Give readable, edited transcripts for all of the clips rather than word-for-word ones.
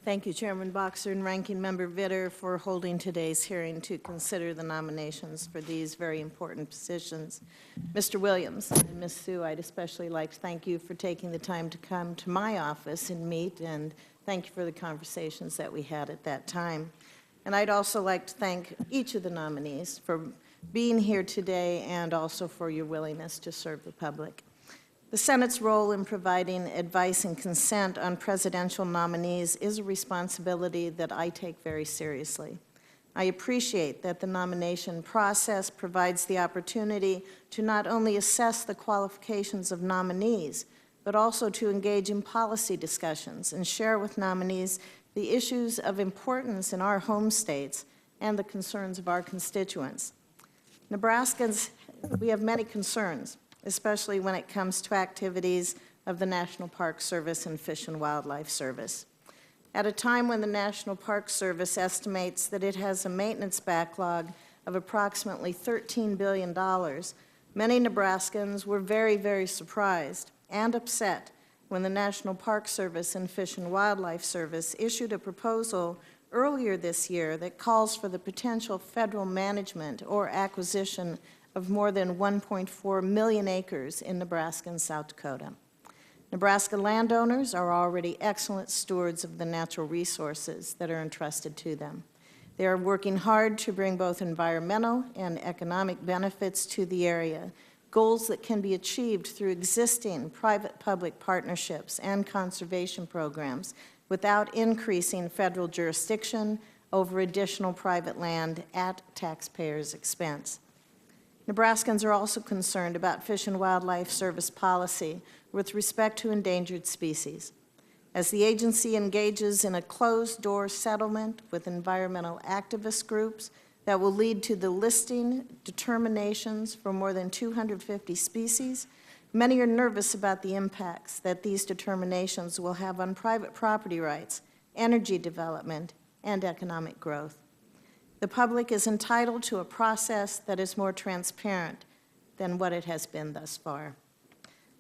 Thank you, Chairman Boxer and Ranking Member Vitter, for holding today's hearing to consider the nominations for these very important positions. Mr. Williams and Ms. Sue, I'd especially like to thank you for taking the time to come to my office and meet, and thank you for the conversations that we had at that time. And I'd also like to thank each of the nominees for being here today and also for your willingness to serve the public. The Senate's role in providing advice and consent on presidential nominees is a responsibility that I take very seriously. I appreciate that the nomination process provides the opportunity to not only assess the qualifications of nominees, but also to engage in policy discussions and share with nominees the issues of importance in our home states and the concerns of our constituents. Nebraskans, we have many concerns, especially when it comes to activities of the National Park Service and Fish and Wildlife Service. At a time when the National Park Service estimates that it has a maintenance backlog of approximately $13 billion, many Nebraskans were very, very surprised and upset when the National Park Service and Fish and Wildlife Service issued a proposal earlier this year that calls for the potential federal management or acquisition of more than 1.4 million acres in Nebraska and South Dakota. Nebraska landowners are already excellent stewards of the natural resources that are entrusted to them. They are working hard to bring both environmental and economic benefits to the area, goals that can be achieved through existing private-public partnerships and conservation programs without increasing federal jurisdiction over additional private land at taxpayers' expense. Nebraskans are also concerned about Fish and Wildlife Service policy with respect to endangered species. As the agency engages in a closed-door settlement with environmental activist groups that will lead to the listing determinations for more than 250 species, many are nervous about the impacts that these determinations will have on private property rights, energy development, and economic growth. The public is entitled to a process that is more transparent than what it has been thus far.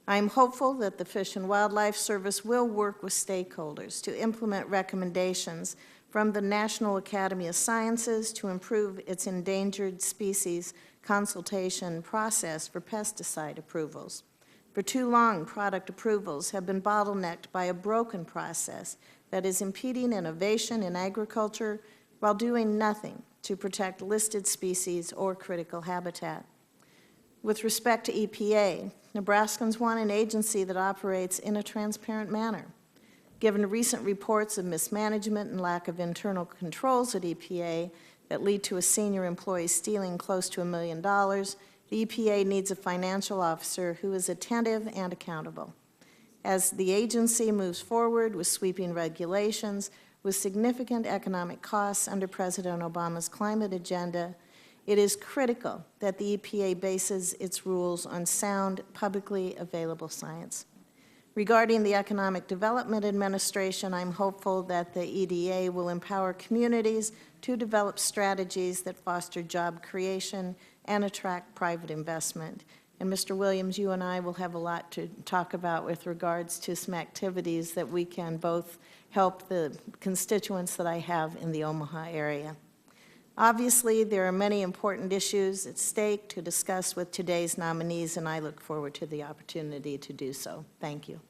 I am hopeful that the Fish and Wildlife Service will work with stakeholders to implement recommendations from the National Academy of Sciences to improve its endangered species consultation process for pesticide approvals. For too long, product approvals have been bottlenecked by a broken process that is impeding innovation in agriculture while doing nothing to protect listed species or critical habitat. With respect to EPA, Nebraskans want an agency that operates in a transparent manner. Given recent reports of mismanagement and lack of internal controls at EPA that lead to a senior employee stealing close to $1 million, the EPA needs a financial officer who is attentive and accountable. As the agency moves forward with sweeping regulations, with significant economic costs under President Obama's climate agenda, it is critical that the EPA bases its rules on sound, publicly available science. Regarding the Economic Development Administration, I'm hopeful that the EDA will empower communities to develop strategies that foster job creation and attract private investment. And Mr. Williams, you and I will have a lot to talk about with regards to some activities that we can both help the constituents that I have in the Omaha area. Obviously, there are many important issues at stake to discuss with today's nominees, and I look forward to the opportunity to do so. Thank you.